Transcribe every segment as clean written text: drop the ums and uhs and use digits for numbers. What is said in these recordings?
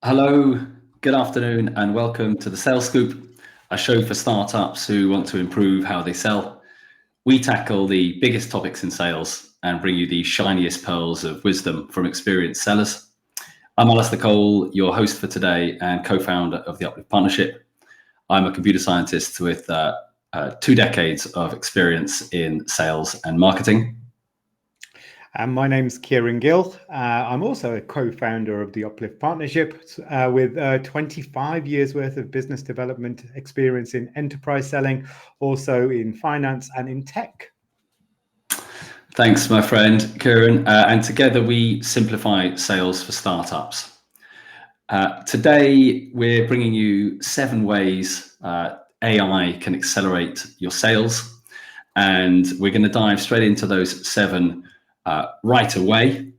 Hello, good afternoon, and welcome to the Sales Scoop, a show for startups who want to improve how they sell. We tackle the biggest topics in sales and bring you the shiniest pearls of wisdom from experienced sellers. I'm Alistair Cole, your host for today and co-founder of the Uplift Partnership. I'm a computer scientist with 2 decades of experience in sales and marketing. And my name's Kieran Gill. I'm also a co-founder of the Uplift Partnership with 25 years worth of business development experience in enterprise selling, also in finance and in tech. Thanks, my friend, Kieran. And together we simplify sales for startups. Today, we're bringing you 7 ways AI can accelerate your sales. And we're going to dive straight into those 7 right away.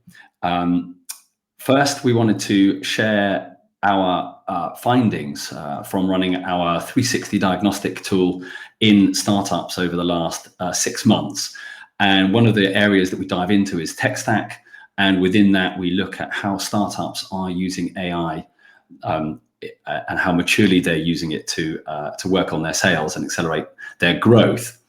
First, we wanted to share our findings from running our 360 diagnostic tool in startups over the last 6 months. And one of the areas that we dive into is tech stack. And within that, we look at how startups are using AI and how maturely they're using it to work on their sales and accelerate their growth.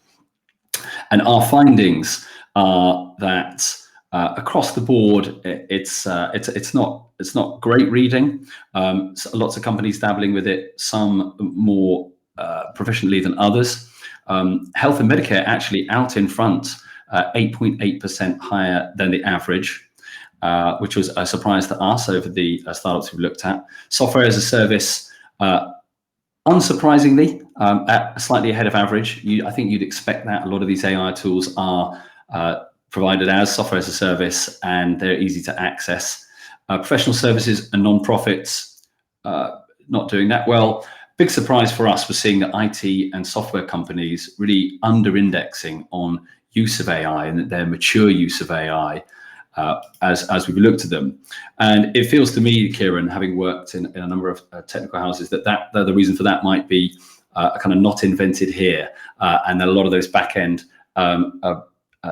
And our findings are that across the board, it's not great reading. Lots of companies dabbling with it, some more proficiently than others. Health and Medicare actually out in front, 8.8% higher than the average, which was a surprise to us over the startups we've looked at. Software as a service, unsurprisingly, slightly ahead of average. I think you'd expect that. A lot of these AI tools are provided as software as a service, and they're easy to access. Professional services and non-profits not doing that well. Big surprise for us was seeing that IT and software companies really under-indexing on use of AI and their mature use of AI as we've looked at them. And it feels to me, Kieran, having worked in a number of technical houses, that the reason for that might be kind of not invented here, and that a lot of those back-end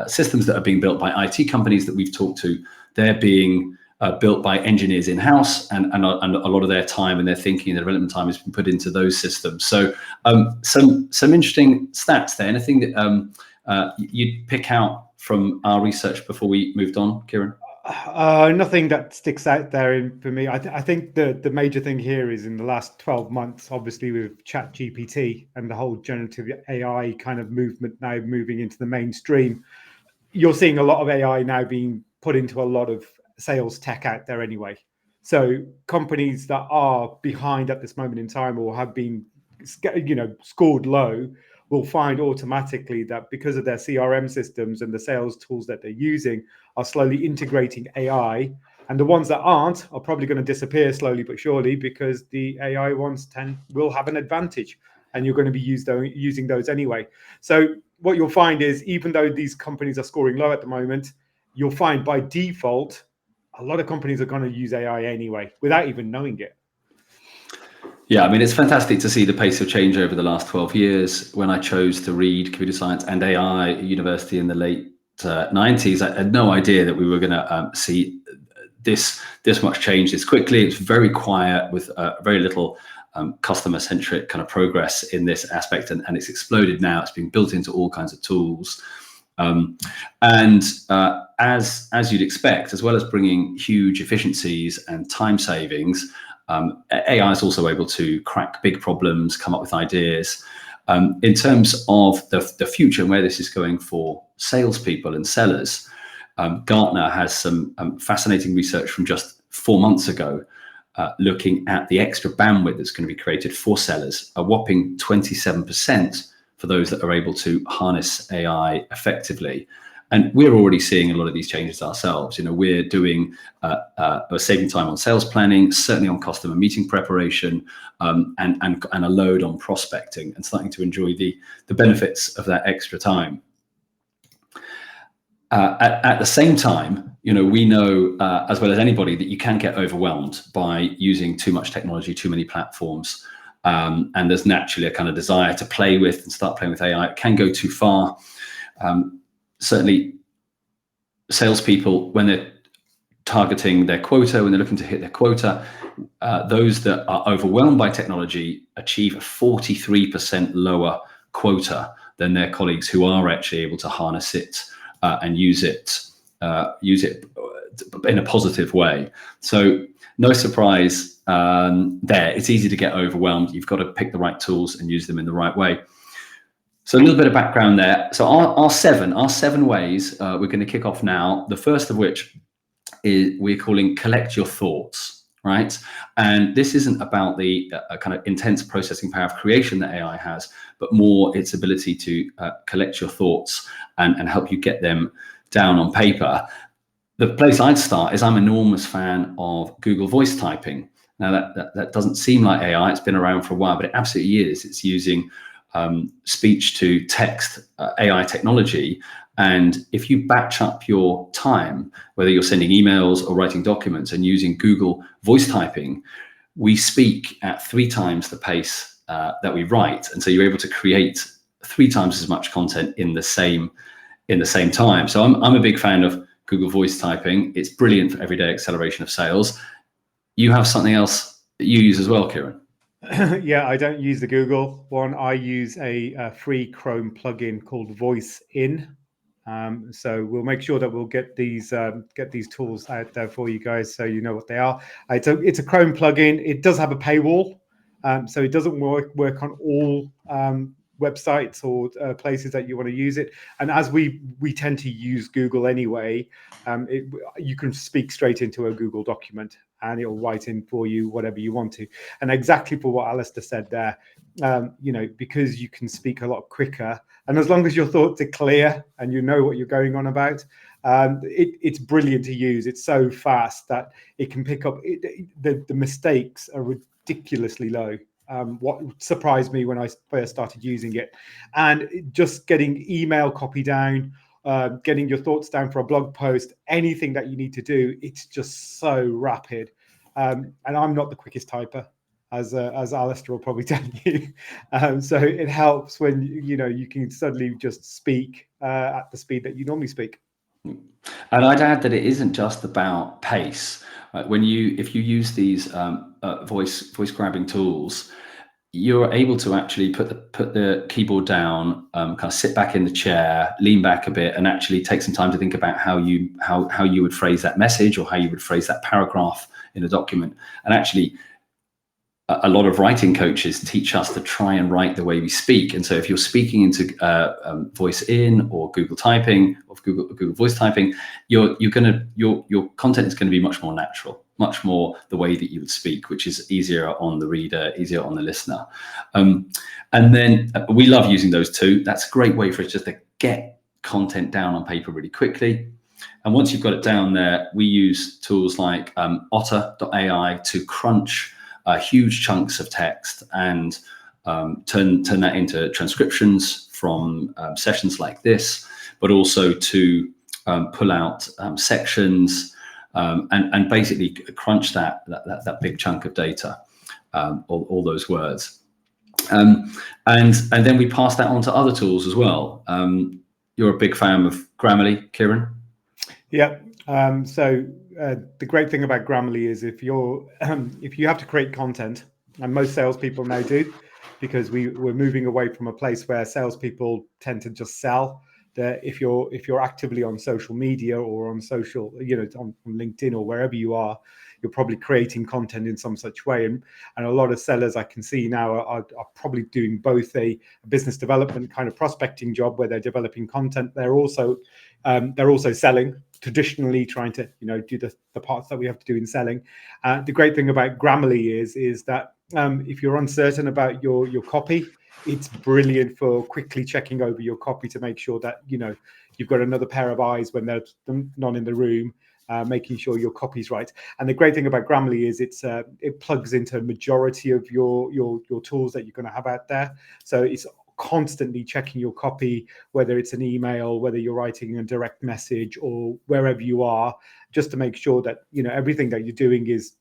systems that are being built by IT companies that we've talked to, they're being built by engineers in-house, and a lot of their time and their thinking and their development time has been put into those systems. So some interesting stats there. Anything that you'd pick out from our research before we moved on, Kieran? Nothing that sticks out there for me. I think the major thing here is in the last 12 months, obviously with ChatGPT and the whole generative AI kind of movement now moving into the mainstream, you're seeing a lot of AI now being put into a lot of sales tech out there anyway. So companies that are behind at this moment in time or have been, scored low, will find automatically that because of their CRM systems and the sales tools that they're using are slowly integrating AI, and the ones that aren't are probably going to disappear slowly but surely, because the AI ones will have an advantage, and you're going to be using those anyway. So what you'll find is, even though these companies are scoring low at the moment, you'll find by default a lot of companies are going to use AI anyway without even knowing it. Yeah, I mean, it's fantastic to see the pace of change over the last 12 years. When I chose to read computer science and AI at university in the late 90s, I had no idea that we were going to see this much change this quickly. It's very quiet with very little customer-centric kind of progress in this aspect, and it's exploded now. It's been built into all kinds of tools. And as you'd expect, as well as bringing huge efficiencies and time savings, AI is also able to crack big problems, come up with ideas. In terms of the future and where this is going for salespeople and sellers, Gartner has some fascinating research from just 4 months ago, looking at the extra bandwidth that's going to be created for sellers, a whopping 27% for those that are able to harness AI effectively. And we're already seeing a lot of these changes ourselves. We're doing saving time on sales planning, certainly on customer meeting preparation, and a load on prospecting, and starting to enjoy the benefits of that extra time. At the same time, we know as well as anybody that you can get overwhelmed by using too much technology, too many platforms, and there's naturally a kind of desire to play with and start playing with AI. It can go too far. Certainly, salespeople, when they're targeting their quota, when they're looking to hit their quota, those that are overwhelmed by technology achieve a 43% lower quota than their colleagues who are actually able to harness it and use it in a positive way. So no surprise there. It's easy to get overwhelmed. You've got to pick the right tools and use them in the right way. So a little bit of background there. So our seven ways we're going to kick off now. The first of which is we're calling collect your thoughts, right? And this isn't about the kind of intense processing power of creation that AI has, but more its ability to collect your thoughts and help you get them down on paper. The place I'd start is I'm an enormous fan of Google voice typing. Now that doesn't seem like AI, it's been around for a while, but it absolutely is. It's using speech to text AI technology. And if you batch up your time, whether you're sending emails or writing documents and using Google voice typing, we speak at 3 times the pace that we write. And so you're able to create 3 times as much content in the same time. So I'm a big fan of Google voice typing. It's brilliant for everyday acceleration of sales. You have something else that you use as well, Kieran? Yeah, I don't use the Google one. I use a free Chrome plugin called Voice In. So we'll make sure that we'll get these tools out there for you guys, so you know what they are. It's a Chrome plugin. It does have a paywall, so it doesn't work on all websites or places that you want to use it. And as we tend to use Google anyway, you can speak straight into a Google document and it'll write in for you whatever you want to. And exactly for what Alistair said there, because you can speak a lot quicker, and as long as your thoughts are clear and you know what you're going on about, it's brilliant to use. It's so fast that it can pick up. The mistakes are ridiculously low. What surprised me when I first started using it, and just getting email copy down, getting your thoughts down for a blog post, anything that you need to do, it's just so rapid. And I'm not the quickest typer, as Alistair will probably tell you. So it helps when you can suddenly just speak at the speed that you normally speak. And I'd add that it isn't just about pace. Right? If you use these voice grabbing tools, you're able to actually put the keyboard down, kind of sit back in the chair, lean back a bit, and actually take some time to think about how you would phrase that message or how you would phrase that paragraph in a document. And actually, a lot of writing coaches teach us to try and write the way we speak. And so if you're speaking into Voice In or Google typing or Google voice typing, your content is going to be much more natural, much more the way that you would speak, which is easier on the reader, easier on the listener. And then we love using those too. That's a great way for us just to get content down on paper really quickly. And once you've got it down there, we use tools like Otter.ai to crunch huge chunks of text and turn that into transcriptions from sessions like this, but also to pull out sections and basically crunch that big chunk of data, all those words. And then we pass that on to other tools as well. You're a big fan of Grammarly, Kieran? Yeah. The great thing about Grammarly is if you have to create content, and most salespeople now do, because we're moving away from a place where salespeople tend to just sell. That if you're actively on social media or on social, on LinkedIn or wherever you are, you're probably creating content in some such way. And a lot of sellers I can see now are probably doing both a business development kind of prospecting job where they're developing content. They're also selling, traditionally trying to do the parts that we have to do in selling. The great thing about Grammarly is that if you're uncertain about your copy, it's brilliant for quickly checking over your copy to make sure that you've got another pair of eyes when there's none in the room, making sure your copy's right. And the great thing about Grammarly is it plugs into a majority of your tools that you're going to have out there. So it's constantly checking your copy, whether it's an email, whether you're writing a direct message or wherever you are, just to make sure that everything that you're doing is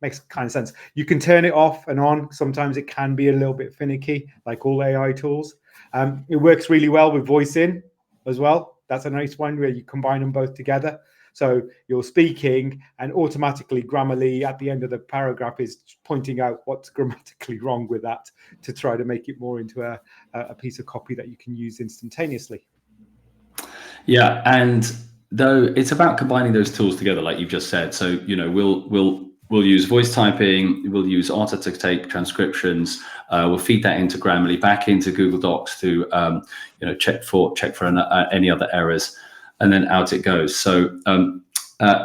makes kind of sense. You can turn it off and on. Sometimes it can be a little bit finicky, like all AI tools. It works really well with Voice In as well. That's a nice one where you combine them both together. So you're speaking, and automatically Grammarly at the end of the paragraph is pointing out what's grammatically wrong with that to try to make it more into a piece of copy that you can use instantaneously. Yeah, and though it's about combining those tools together, like you've just said. So we'll use voice typing, we'll use Otter to take transcriptions, we'll feed that into Grammarly, back into Google Docs to check for any other errors, and then out it goes. So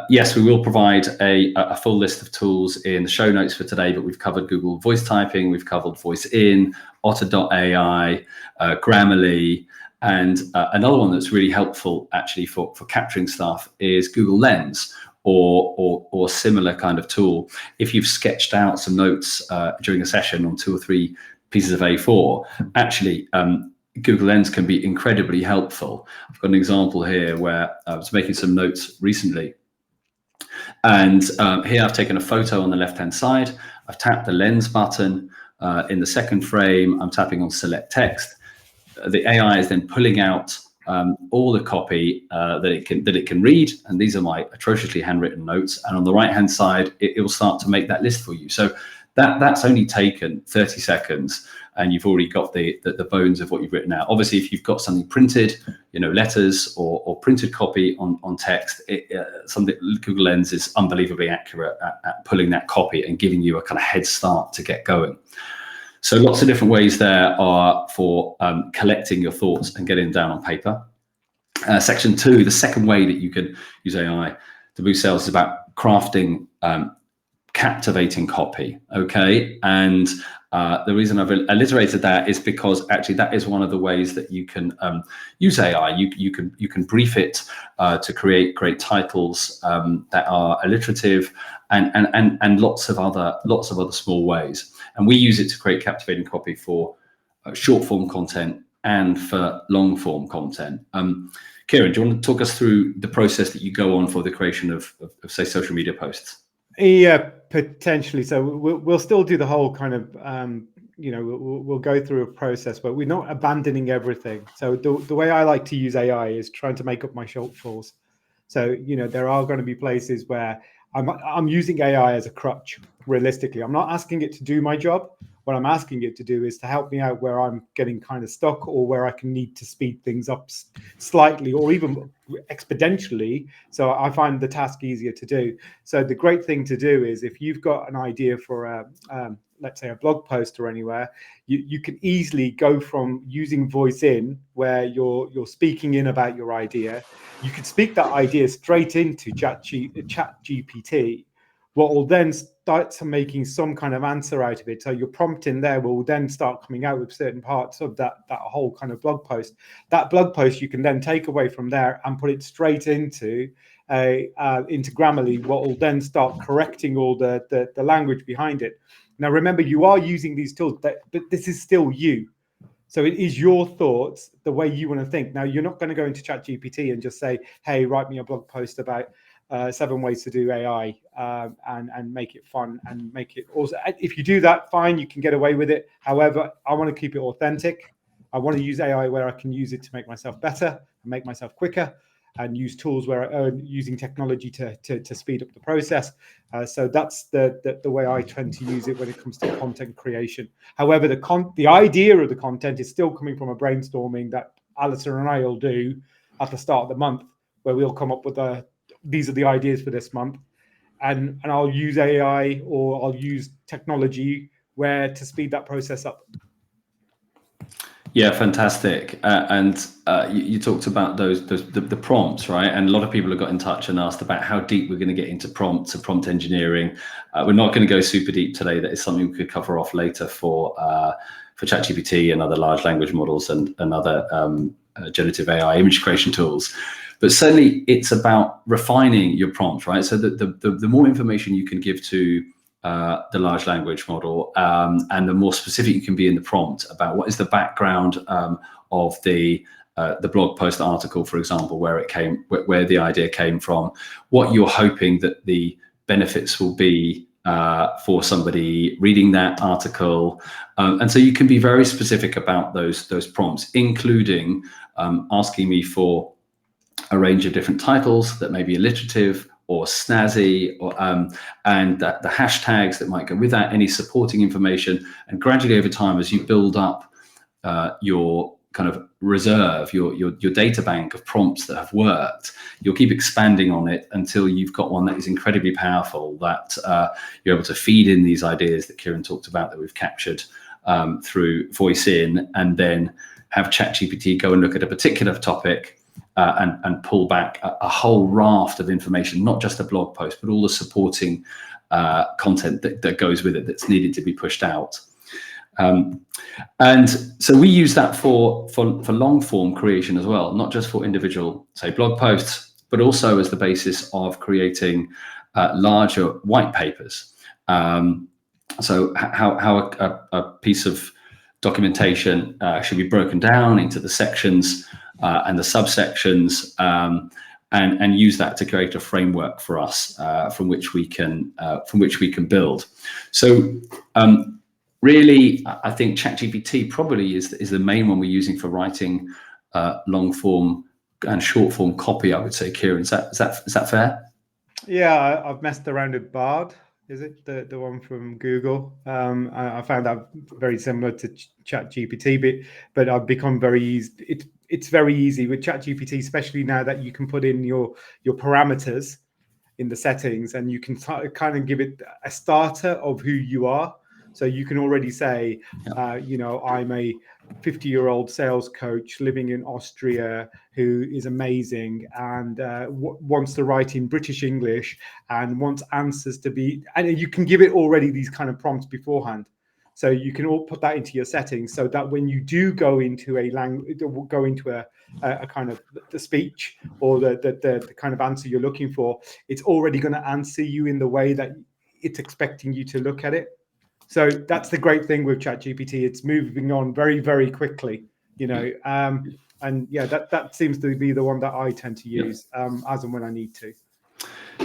yes, we will provide a full list of tools in the show notes for today, but we've covered Google Voice Typing, we've covered Voice In, Otter.ai, Grammarly, and another one that's really helpful actually for capturing stuff is Google Lens or similar kind of tool. If you've sketched out some notes during a session on 2 or 3 pieces of A4, actually Google Lens can be incredibly helpful. I've got an example here where I was making some notes recently, and here I've taken a photo on the left-hand side. I've tapped the Lens button. In the second frame, I'm tapping on Select Text. The AI is then pulling out all the copy that it can read, and these are my atrociously handwritten notes. And on the right-hand side, it will start to make that list for you. So that's only taken 30 seconds, and you've already got the bones of what you've written out. Obviously, if you've got something printed, letters or printed copy on text, Google Lens is unbelievably accurate at pulling that copy and giving you a kind of head start to get going. So lots of different ways there are for collecting your thoughts and getting them down on paper. Section 2, the second way that you can use AI to boost sales is about crafting captivating copy. Okay, and the reason I've alliterated that is because actually that is one of the ways that you can use AI. You can brief it to create great titles that are alliterative and lots of other small ways. And we use it to create captivating copy for short form content and for long form content. Kieran, do you want to talk us through the process that you go on for the creation of say, social media posts? Yeah, potentially. So we'll still do the whole kind of, we'll go through a process, but we're not abandoning everything. So the way I like to use AI is trying to make up my shortfalls. So, there are going to be places where I'm using AI as a crutch. Realistically, I'm not asking it to do my job. What I'm asking it to do is to help me out where I'm getting kind of stuck, or where I can need to speed things up slightly or even exponentially. So I find the task easier to do. So the great thing to do is, if you've got an idea for let's say a blog post or anywhere, you can easily go from using Voice In, where you're speaking in about your idea. You could speak that idea straight into ChatGPT, what will then start to making some kind of answer out of it. So your prompt in there will then start coming out with certain parts of that whole kind of blog post. That blog post you can then take away from there and put it straight into Grammarly, what will then start correcting all the language behind it. Now, remember, you are using these tools, but this is still you. So it is your thoughts, the way you want to think. Now, you're not going to go into ChatGPT and just say, hey, write me a blog post about 7 ways to do AI and make it fun and make it also. If you do that, fine, you can get away with it. However, I want to keep it authentic. I want to use AI where I can use it to make myself better and make myself quicker, and use tools where I'm using technology to speed up the process. So that's the way I tend to use it when it comes to content creation. However, the idea of the content is still coming from a brainstorming that Alistair and I will do at the start of the month, where we'll come up with these are the ideas for this month, and I'll use AI or I'll use technology where to speed that process up. Yeah, fantastic. And you talked about the prompts, right? And a lot of people have got in touch and asked about how deep we're going to get into prompts and prompt engineering. We're not going to go super deep today. That is something we could cover off later for ChatGPT and other large language models and other generative AI image creation tools. But certainly it's about refining your prompts, right? So the more information you can give to the large language model, and the more specific you can be in the prompt about what is the background of the blog post article, for example, where the idea came from, what you're hoping that the benefits will be for somebody reading that article, and so you can be very specific about those prompts, including asking me for a range of different titles that may be alliterative or snazzy, or and the hashtags that might go with that, any supporting information, and gradually over time, as you build up your kind of reserve, your data bank of prompts that have worked, you'll keep expanding on it until you've got one that is incredibly powerful, that you're able to feed in these ideas that Kieran talked about that we've captured through voice in, and then have ChatGPT go and look at a particular topic and pull back a whole raft of information, not just a blog post, but all the supporting content that goes with it that's needed to be pushed out. And so we use that for long form creation as well, not just for individual, say, blog posts, but also as the basis of creating larger white papers. So how a piece of documentation should be broken down into the sections and the subsections, and use that to create a framework for us from which we can build. So really, I think ChatGPT probably is the main one we're using for writing long form and short form copy, I would say. Kieran, is that fair? Yeah, I've messed around with Bard. Is it the one from Google? I found that very similar to ChatGPT, but I've become very easy. It's very easy with ChatGPT, especially now that you can put in your parameters in the settings, and you can kind of give it a starter of who you are. So you can already say, I'm a 50-year-old sales coach living in Austria who is amazing and wants to write in British English and wants answers to be, and you can give it already these kind of prompts beforehand. So you can all put that into your settings so that when you do go into a language, go into a kind of the speech or the kind of answer you're looking for, it's already going to answer you in the way that it's expecting you to look at it. So that's the great thing with ChatGPT. It's moving on very, very quickly, and yeah, that seems to be the one that I tend to use as and when I need to.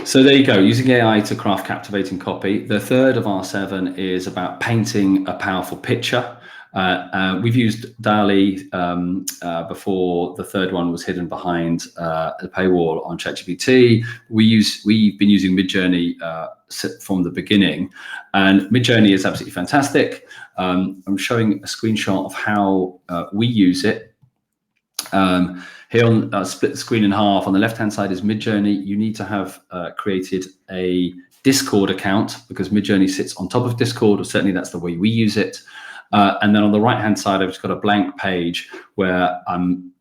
So there you go, using AI to craft captivating copy. The third of our 7 is about painting a powerful picture. We've used DALL-E before. The third one was hidden behind the paywall on ChatGPT. We've been using Midjourney from the beginning, and Midjourney is absolutely fantastic. I'm showing a screenshot of how we use it. Here on split the screen in half. On the left-hand side is Midjourney. You need to have created a Discord account because Midjourney sits on top of Discord, or certainly that's the way we use it. And then on the right-hand side, I've just got a blank page where I'm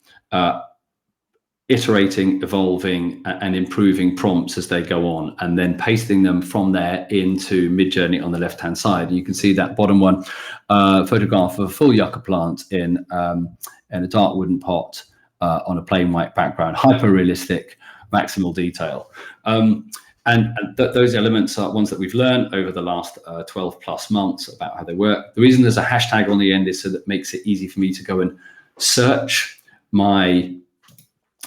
iterating, evolving, and improving prompts as they go on, and then pasting them from there into Midjourney on the left-hand side. And you can see that bottom one, photograph of a full yucca plant in a dark wooden pot on a plain white background, hyper-realistic, maximal detail. And those elements are ones that we've learned over the last 12 plus months about how they work. The reason there's a hashtag on the end is so that makes it easy for me to go and search my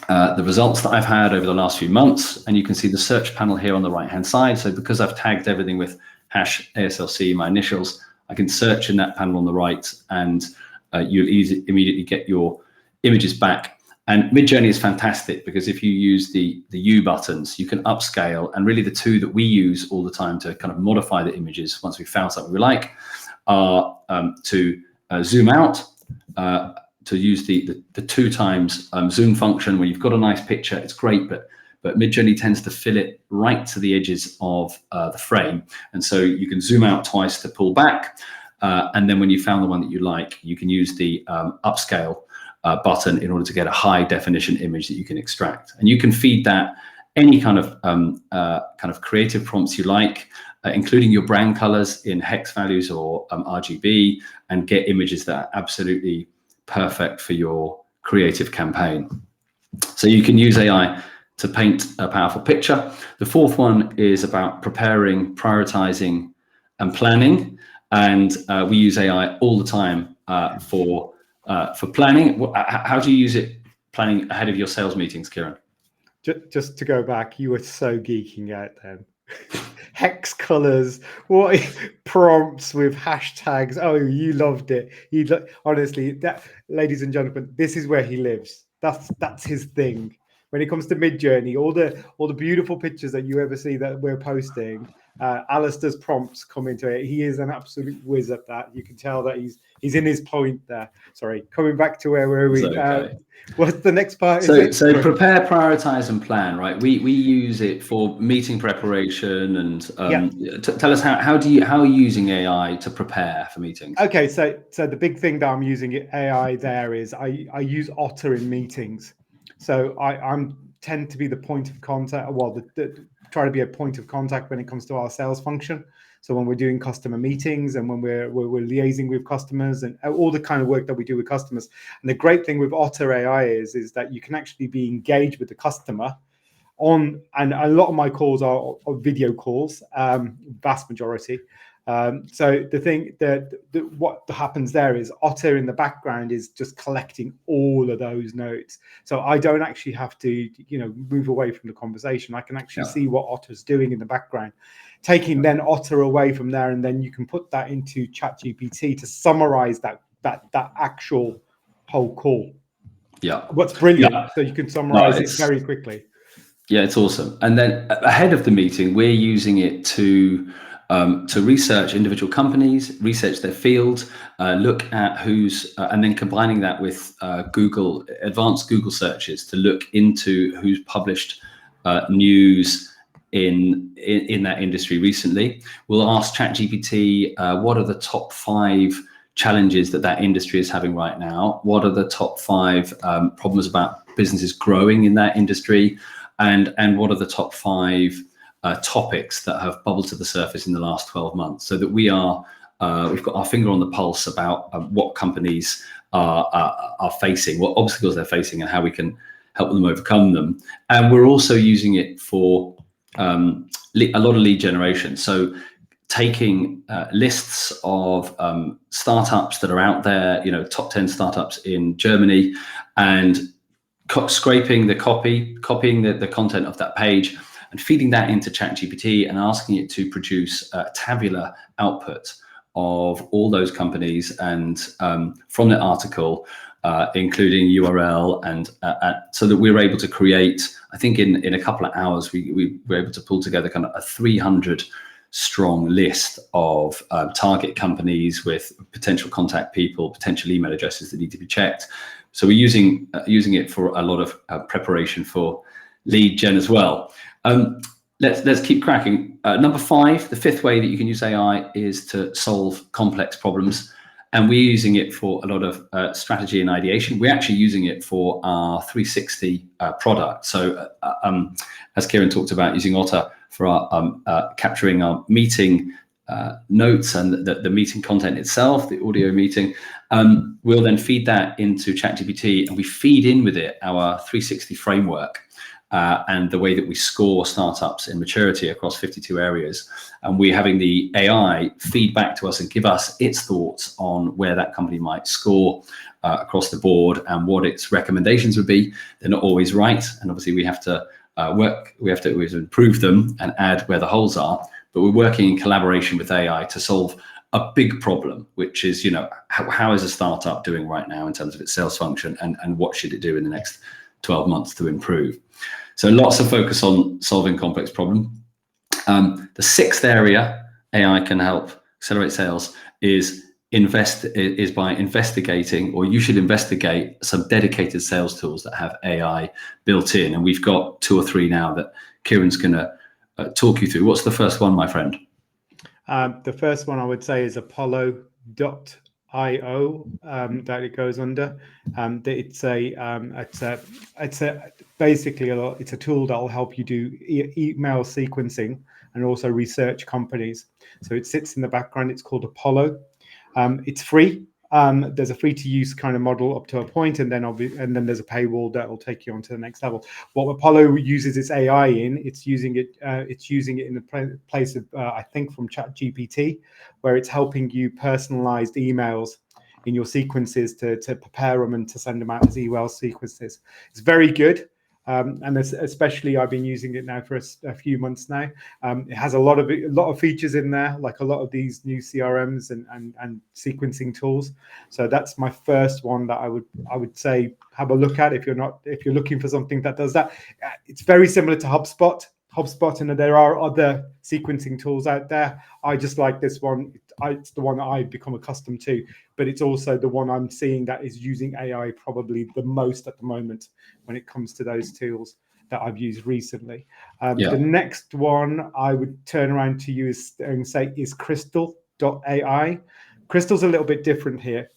the results that I've had over the last few months. And you can see the search panel here on the right-hand side. So because I've tagged everything with hash ASLC, my initials, I can search in that panel on the right, and you'll immediately get your images back. And Midjourney is fantastic because if you use the U buttons, you can upscale. And really the two that we use all the time to kind of modify the images once we've found something we like are to zoom out, to use the 2 times zoom function. When you've got a nice picture, it's great, but Midjourney tends to fill it right to the edges of the frame. And so you can zoom out twice to pull back. And then when you found the one that you like, you can use the upscale button in order to get a high definition image that you can extract. And you can feed that any kind of creative prompts you like, including your brand colors in hex values or RGB, and get images that are absolutely perfect for your creative campaign. So you can use AI to paint a powerful picture. The fourth one is about preparing, prioritizing, and planning. And we use AI all the time for planning. How do you use it planning ahead of your sales meetings, Kieran? Just to go back, you were so geeking out then. Hex colors, what prompts with hashtags. Oh, you loved it. Honestly, that, ladies and gentlemen, this is where he lives. That's his thing. when it comes to Midjourney, all the beautiful pictures that you ever see that we're posting, Alistair's prompts come into it. He is an absolute whiz at that. You can tell that he's in his point there. Sorry, coming back to where were we? Okay. What's the next part? So prepare, prioritize, and plan. Right. We use it for meeting preparation, and tell us how are you using AI to prepare for meetings? Okay, so the big thing that I'm using AI there is I use Otter in meetings. So I'm tend to be the point of contact. Well, try to be a point of contact when it comes to our sales function. So when we're doing customer meetings and when we're liaising with customers and all the kind of work that we do with customers. And the great thing with Otter AI is that you can actually be engaged with the customer and a lot of my calls are video calls, vast majority. So the thing that what happens there is Otter in the background is just collecting all of those notes. So I don't actually have to, move away from the conversation. I can actually see what Otter's doing in the background, taking then Otter away from there, and then you can put that into ChatGPT to summarize that actual whole call. Yeah, what's brilliant. So you can summarize it very quickly. Yeah, it's awesome. And then ahead of the meeting, we're using it to research individual companies, research their field, look at and then combining that with advanced Google searches to look into who's published news in that industry recently. We'll ask ChatGPT, what are the top 5 challenges that industry is having right now? What are the top 5 problems about businesses growing in that industry? And what are the top 5 topics that have bubbled to the surface in the last 12 months, so that we've got our finger on the pulse about what companies are facing, what obstacles they're facing, and how we can help them overcome them. And we're also using it for a lot of lead generation. So taking lists of startups that are out there, top 10 startups in Germany, and scraping the copying the content of that page and feeding that into ChatGPT and asking it to produce a tabular output of all those companies and from the article, including URL, and so that we were able to create, I think in a couple of hours, we were able to pull together kind of a 300 strong list of target companies with potential contact people, potential email addresses that need to be checked. So we're using it for a lot of preparation for lead gen as well. Let's keep cracking. Number 5, the 5th way that you can use AI is to solve complex problems. And we're using it for a lot of strategy and ideation. We're actually using it for our 360 product. So as Kieran talked about, using Otter for our capturing our meeting notes and the meeting content itself, the audio meeting. We'll then feed that into ChatGPT, and we feed in with it our 360 framework and the way that we score startups in maturity across 52 areas. And we're having the AI feed back to us and give us its thoughts on where that company might score across the board and what its recommendations would be. They're not always right, and obviously we have to we have to improve them and add where the holes are. But we're working in collaboration with AI to solve a big problem, which is, how is a startup doing right now in terms of its sales function, and what should it do in the next 12 months to improve? So lots of focus on solving complex problems. The 6th area AI can help accelerate sales is by investigating, or you should investigate, some dedicated sales tools that have AI built in. And we've got 2 or 3 now that Kieran's going to talk you through. What's the first one, my friend? The first one I would say is Apollo.io, that it goes under. It's a tool that will help you do email sequencing and also research companies. So it sits in the background. It's called Apollo. It's free. There's a free to use kind of model up to a point, and then there's a paywall that will take you on to the next level. What Apollo uses its AI in, it's using it in the place of I think from ChatGPT, where it's helping you personalized emails in your sequences to prepare them and to send them out as email sequences. It's very good. And especially I've been using it now for a few months now. It has a lot of features in there, like a lot of these new CRMs and sequencing tools. So that's my first one that I would say have a look at if you're looking for something that does that. It's very similar to HubSpot, and there are other sequencing tools out there. I just like this one. It's the one that I've become accustomed to, but it's also the one I'm seeing that is using AI probably the most at the moment when it comes to those tools that I've used recently. The next one I would turn around to you and say is Crystal.ai. Crystal's a little bit different here.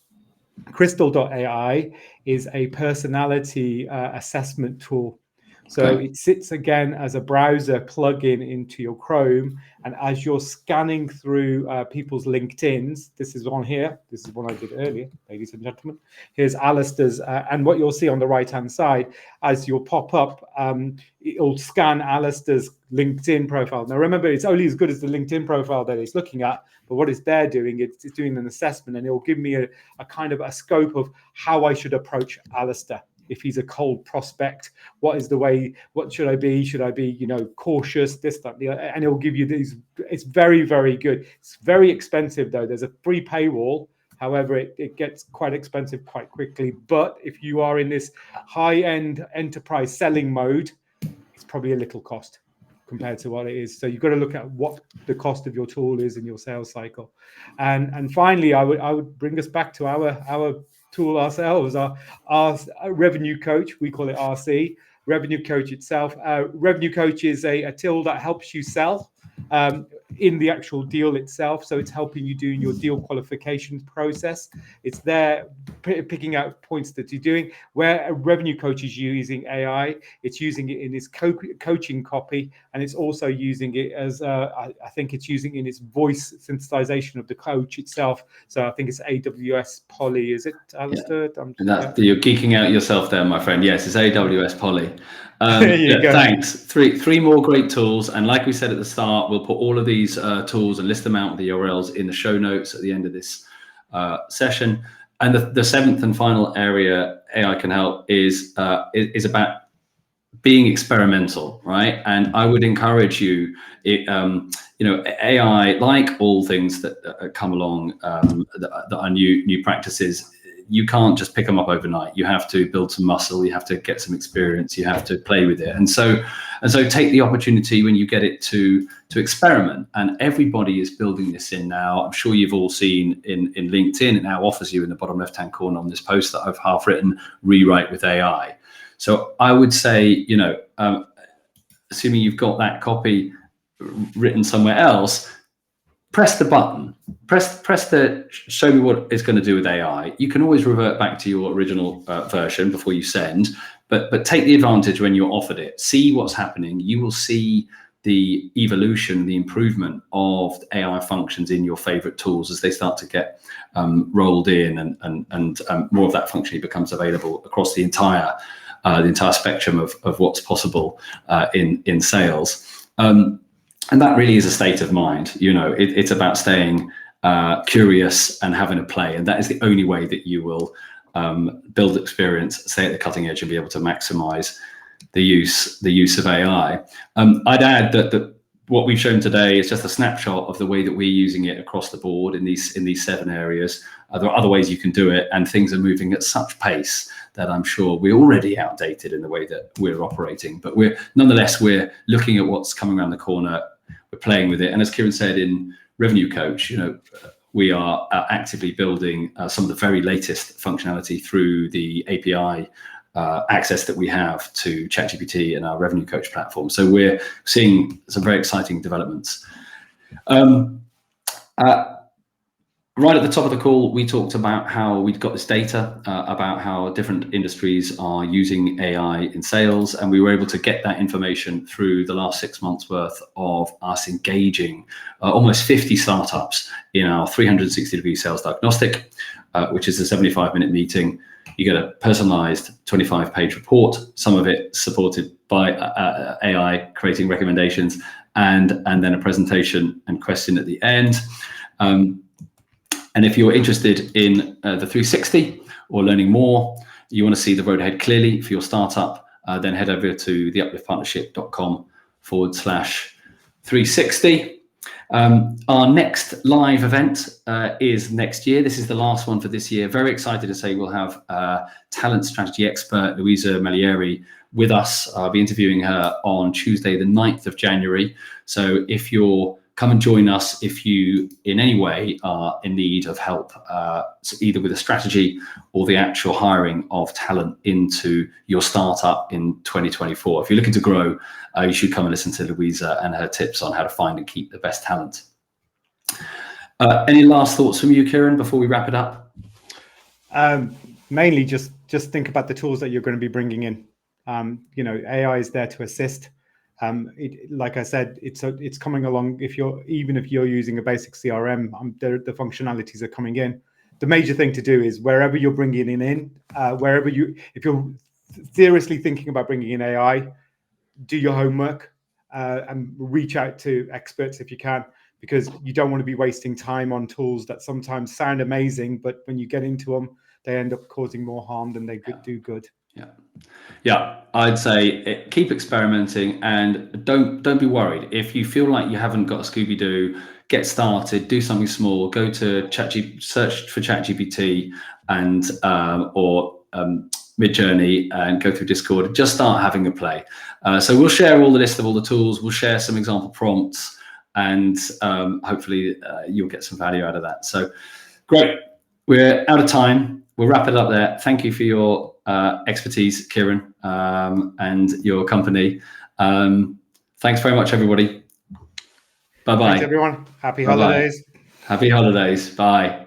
Crystal.ai is a personality assessment tool. So it sits again as a browser plugin into your Chrome. And as you're scanning through people's LinkedIn's, this is one here. This is one I did earlier, ladies and gentlemen. Here's Alistair's. And what you'll see on the right-hand side, as you'll pop up, it'll scan Alistair's LinkedIn profile. Now, remember, it's only as good as the LinkedIn profile that it's looking at. But what it's there doing, it's doing an assessment, and it'll give me a kind of a scope of how I should approach Alistair. If he's a cold prospect, what should I be? Should I be, cautious, this, that, the other? And it'll give you these. It's very, very good. It's very expensive though. There's a free paywall. However, it gets quite expensive quite quickly. But if you are in this high-end enterprise selling mode, it's probably a little cost compared to what it is. So you've got to look at what the cost of your tool is in your sales cycle. And finally, I would bring us back to our tool ourselves, our Revenue Coach. We call it RC, Revenue Coach itself. Revenue Coach is a tool that helps you sell in the actual deal itself. So it's helping you do your deal qualification process. It's there picking out points that you're doing. Where a Revenue Coach is using AI, it's using it in its coaching copy, and it's also using it as I think it's using in its voice synthesization of the coach itself. So I think it's AWS Poly, is it, Alistair? Yeah. You're geeking out yourself there, my friend. Yes, it's AWS Poly. Thanks. Three more great tools, and like we said at the start, we'll put all of these tools and list them out with the URLs in the show notes at the end of this session. And the seventh and final area AI can help is about being experimental, right? And I would encourage you, AI, like all things that come along that are new practices, you can't just pick them up overnight. You have to build some muscle. You have to get some experience. You have to play with it. And so take the opportunity when you get it to experiment. And everybody is building this in now. I'm sure you've all seen in LinkedIn, it now offers you in the bottom left-hand corner on this post that I've half written, rewrite with AI. So I would say, assuming you've got that copy written somewhere else, press the button, press the show me what it's going to do with AI. You can always revert back to your original version before you send, but take the advantage when you're offered it. See what's happening. You will see the evolution, the improvement of AI functions in your favorite tools as they start to get rolled in, and more of that functionality becomes available across the entire spectrum of what's possible in sales. And that really is a state of mind. It's about staying curious and having a play. And that is the only way that you will build experience, stay at the cutting edge, and be able to maximize the use of AI. I'd add that what we've shown today is just a snapshot of the way that we're using it across the board in these 7 areas. There are other ways you can do it, and things are moving at such pace that I'm sure we're already outdated in the way that we're operating. But we're looking at what's coming around the corner. We're playing with it. And as Kieran said in Revenue Coach, we are actively building some of the very latest functionality through the API access that we have to ChatGPT and our Revenue Coach platform. So we're seeing some very exciting developments. Right at the top of the call, we talked about how we'd got this data about how different industries are using AI in sales, and we were able to get that information through the last 6 months worth of us engaging almost 50 startups in our 360-degree sales diagnostic, which is a 75-minute meeting. You get a personalized 25-page report, some of it supported by AI creating recommendations, and then a presentation and question at the end. And if you're interested in the 360 or learning more, you want to see the road ahead clearly for your startup, then head over to theupliftpartnership.com/360. Our next live event is next year. This is the last one for this year. Very excited to say we'll have talent strategy expert Louisa Melieri with us. I'll be interviewing her on Tuesday, the 9th of January. So if you're come and join us if you in any way are in need of help, either with a strategy or the actual hiring of talent into your startup in 2024. If you're looking to grow, you should come and listen to Louisa and her tips on how to find and keep the best talent. Any last thoughts from you, Kieran, before we wrap it up? Mainly just think about the tools that you're going to be bringing in. AI is there to assist. Like I said, it's coming along. Even if you're using a basic CRM, the functionalities are coming in. The major thing to do is wherever you're bringing it in, if you're seriously thinking about bringing in AI, do your homework and reach out to experts if you can, because you don't want to be wasting time on tools that sometimes sound amazing, but when you get into them, they end up causing more harm than they do good. Yeah, I'd say keep experimenting and don't be worried. If you feel like you haven't got a Scooby-Doo, get started, do something small, go to search for ChatGPT and or Midjourney and go through Discord and just start having a play. So we'll share all the list of all the tools, we'll share some example prompts, and hopefully you'll get some value out of that. So great, we're out of time. We'll wrap it up there. Thank you for your expertise, Kieran, and your company. Thanks very much, everybody. Bye-bye. Thanks, everyone. Happy holidays. Happy holidays. Bye.